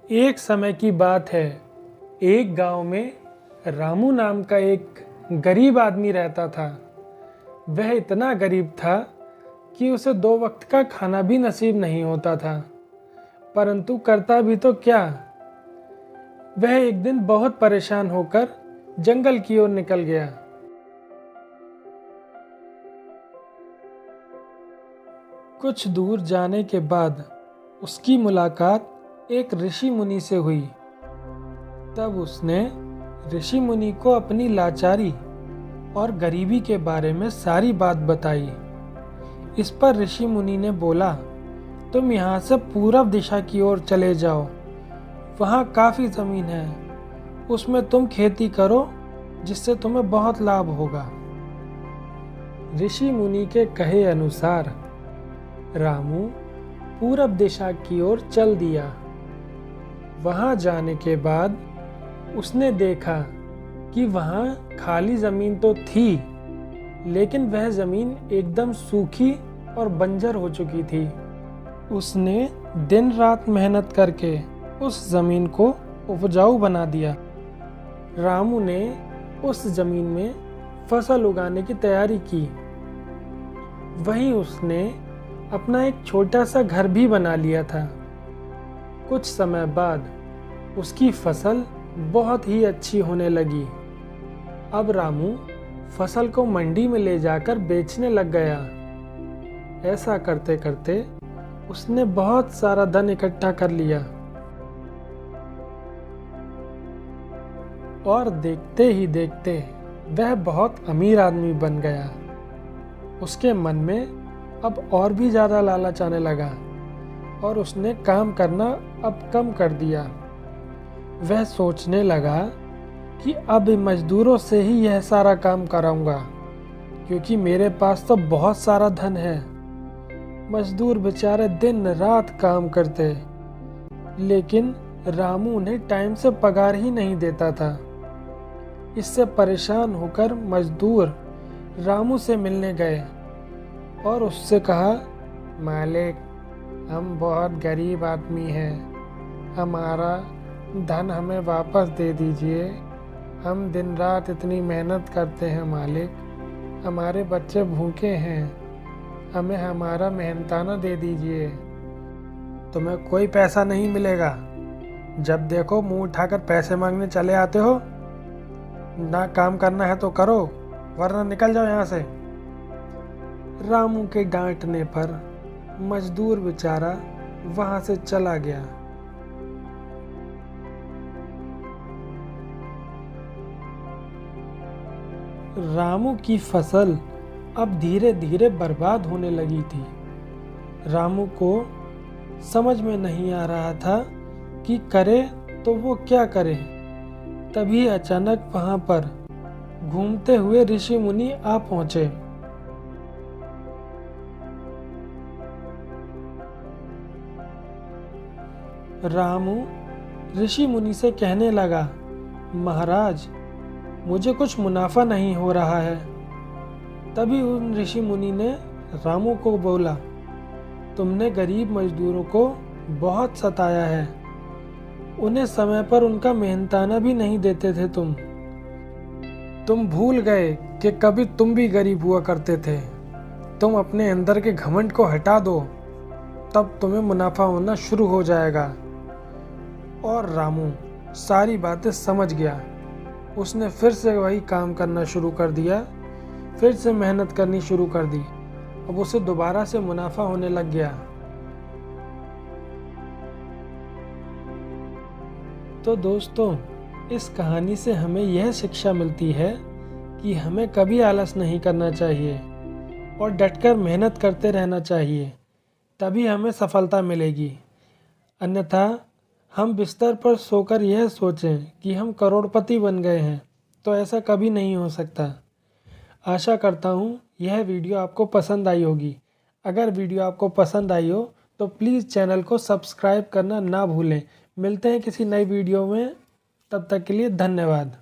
एक समय की बात है। एक गांव में रामू नाम का एक गरीब आदमी रहता था। वह इतना गरीब था कि उसे 2 वक्त का खाना भी नसीब नहीं होता था, परंतु करता भी तो क्या। वह एक दिन बहुत परेशान होकर जंगल की ओर निकल गया। कुछ दूर जाने के बाद उसकी मुलाकात एक ऋषि मुनि से हुई। तब उसने ऋषि मुनि को अपनी लाचारी और गरीबी के बारे में सारी बात बताई। इस पर ऋषि मुनि ने बोला, तुम यहाँ से पूरब दिशा की ओर चले जाओ, वहाँ काफ़ी ज़मीन है, उसमें तुम खेती करो जिससे तुम्हें बहुत लाभ होगा। ऋषि मुनि के कहे अनुसार रामू पूरब दिशा की ओर चल दिया। वहाँ जाने के बाद उसने देखा कि वहाँ खाली ज़मीन तो थी, लेकिन वह ज़मीन एकदम सूखी और बंजर हो चुकी थी। उसने दिन रात मेहनत करके उस ज़मीन को उपजाऊ बना दिया। रामू ने उस ज़मीन में फसल उगाने की तैयारी की। वहीं उसने अपना एक छोटा सा घर भी बना लिया था। कुछ समय बाद उसकी फसल बहुत ही अच्छी होने लगी। अब रामू फसल को मंडी में ले जाकर बेचने लग गया। ऐसा करते करते उसने बहुत सारा धन इकट्ठा कर लिया और देखते ही देखते वह बहुत अमीर आदमी बन गया। उसके मन में अब और भी ज़्यादा लालच आने लगा और उसने काम करना अब कम कर दिया। वह सोचने लगा कि अब मजदूरों से ही यह सारा काम कराऊंगा, क्योंकि मेरे पास तो बहुत सारा धन है। मजदूर बेचारे दिन रात काम करते, लेकिन रामू उन्हें टाइम से पगार ही नहीं देता था। इससे परेशान होकर मजदूर रामू से मिलने गए और उससे कहा, मालिक, हम बहुत गरीब आदमी हैं, हमारा धन हमें वापस दे दीजिए। हम दिन रात इतनी मेहनत करते हैं मालिक, हमारे बच्चे भूखे हैं, हमें हमारा मेहनताना दे दीजिए। तुम्हें कोई पैसा नहीं मिलेगा। जब देखो मुंह उठाकर पैसे मांगने चले आते हो। ना काम करना है तो करो, वरना निकल जाओ यहाँ से। रामू के डांटने पर मजदूर बेचारा वहां से चला गया। रामू की फसल अब धीरे धीरे बर्बाद होने लगी थी। रामू को समझ में नहीं आ रहा था कि करे तो वो क्या करे। तभी अचानक वहां पर घूमते हुए ऋषि मुनि आ पहुंचे। रामू ऋषि मुनि से कहने लगा, महाराज, मुझे कुछ मुनाफा नहीं हो रहा है। तभी उन ऋषि मुनि ने रामू को बोला, तुमने गरीब मजदूरों को बहुत सताया है, उन्हें समय पर उनका मेहनताना भी नहीं देते थे। तुम भूल गए कि कभी तुम भी गरीब हुआ करते थे। तुम अपने अंदर के घमंड को हटा दो, तब तुम्हें मुनाफा होना शुरू हो जाएगा। और रामू सारी बातें समझ गया। उसने फिर से वही काम करना शुरू कर दिया, फिर से मेहनत करनी शुरू कर दी। अब उसे दोबारा से मुनाफा होने लग गया। तो दोस्तों, इस कहानी से हमें यह शिक्षा मिलती है कि हमें कभी आलस नहीं करना चाहिए और डटकर मेहनत करते रहना चाहिए, तभी हमें सफलता मिलेगी। अन्यथा हम बिस्तर पर सोकर यह सोचें कि हम करोड़पति बन गए हैं, तो ऐसा कभी नहीं हो सकता। आशा करता हूँ यह वीडियो आपको पसंद आई होगी। अगर वीडियो आपको पसंद आई हो तो प्लीज़ चैनल को सब्सक्राइब करना ना भूलें। मिलते हैं किसी नई वीडियो में, तब तक के लिए धन्यवाद।